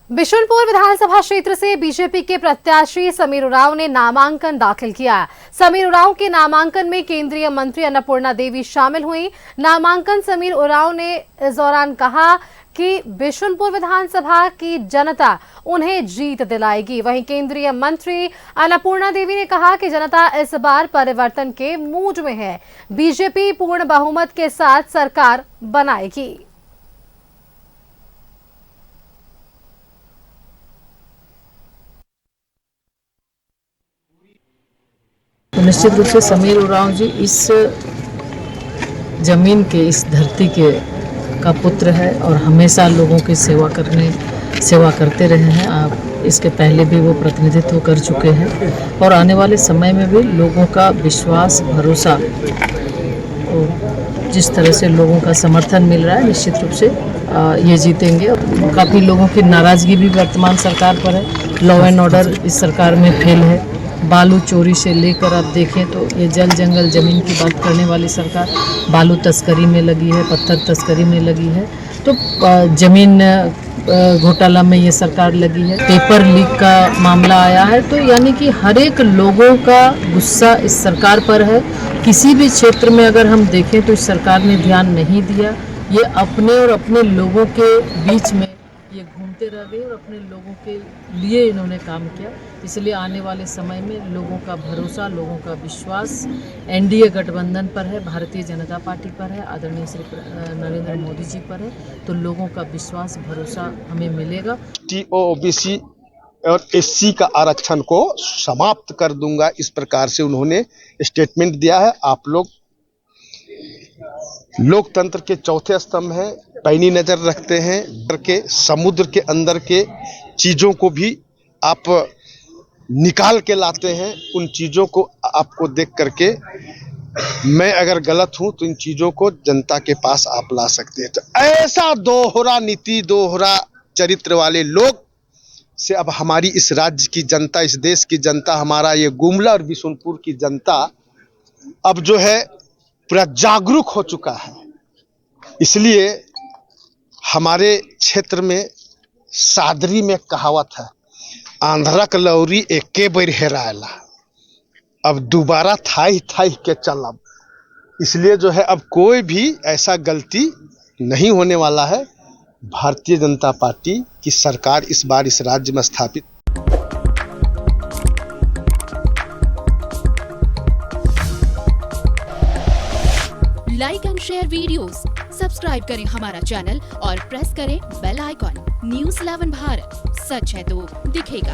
बिशुनपुर विधानसभा क्षेत्र से बीजेपी के प्रत्याशी समीर उरांव ने नामांकन दाखिल किया। समीर उरांव के नामांकन में केंद्रीय मंत्री अन्नपूर्णा देवी शामिल हुई। नामांकन समीर उरांव ने इस दौरान कहा कि बिशुनपुर विधानसभा की जनता उन्हें जीत दिलाएगी। वहीं केंद्रीय मंत्री अन्नपूर्णा देवी ने कहा कि जनता इस बार परिवर्तन के मूड में है। बीजेपी पूर्ण बहुमत के साथ सरकार बनाएगी। निश्चित रूप से समीर उरांव जी इस जमीन के, इस धरती के का पुत्र है और हमेशा लोगों की सेवा करते रहे हैं। आप इसके पहले भी वो प्रतिनिधित्व कर चुके हैं और आने वाले समय में भी लोगों का विश्वास, भरोसा, तो जिस तरह से लोगों का समर्थन मिल रहा है, निश्चित रूप से ये जीतेंगे। काफ़ी लोगों की नाराज़गी भी वर्तमान सरकार पर है। लॉ एंड ऑर्डर इस सरकार में फेल है। बालू चोरी से लेकर आप देखें तो ये जल जंगल ज़मीन की बात करने वाली सरकार बालू तस्करी में लगी है, पत्थर तस्करी में लगी है, तो ज़मीन घोटाला में ये सरकार लगी है। पेपर लीक का मामला आया है, तो यानी कि हर एक लोगों का गुस्सा इस सरकार पर है। किसी भी क्षेत्र में अगर हम देखें तो इस सरकार ने ध्यान नहीं दिया। ये अपने और अपने लोगों के बीच में ये घूमते रह गए और अपने लोगों के लिए इन्होंने काम किया। इसलिए आने वाले समय में लोगों का भरोसा, लोगों का विश्वास एनडीए गठबंधन पर है, भारतीय जनता पार्टी पर है, आदरणीय श्री नरेंद्र मोदी जी पर है। तो लोगों का विश्वास, भरोसा हमें मिलेगा। ओबीसी और एससी का आरक्षण को समाप्त कर दूंगा, इस प्रकार से उन्होंने स्टेटमेंट दिया है। आप लोग लोकतंत्र के चौथे स्तंभ हैं, पैनी नजर रखते हैं। के समुद्र के अंदर के चीजों को भी आप निकाल के लाते हैं। उन चीजों को आपको देख करके मैं अगर गलत हूं तो इन चीजों को जनता के पास आप ला सकते हैं। तो ऐसा दोहरा नीति, दोहरा चरित्र वाले लोग से अब हमारी इस राज्य की जनता, इस देश की जनता, हमारा ये गुमला और बिशुनपुर की जनता अब जो है पूरा जागरूक हो चुका है। इसलिए हमारे क्षेत्र में सादरी में कहावत है, आंध्रक लौरी एके बेर हेरायला, अब दोबारा थाई के चलब। इसलिए जो है अब कोई भी ऐसा गलती नहीं होने वाला है। भारतीय जनता पार्टी की सरकार इस बार इस राज्य में स्थापित। Like and share videos, subscribe करें हमारा चैनल और प्रेस करें बेल आइकॉन। न्यूज़ 11 भारत, सच है तो दिखेगा।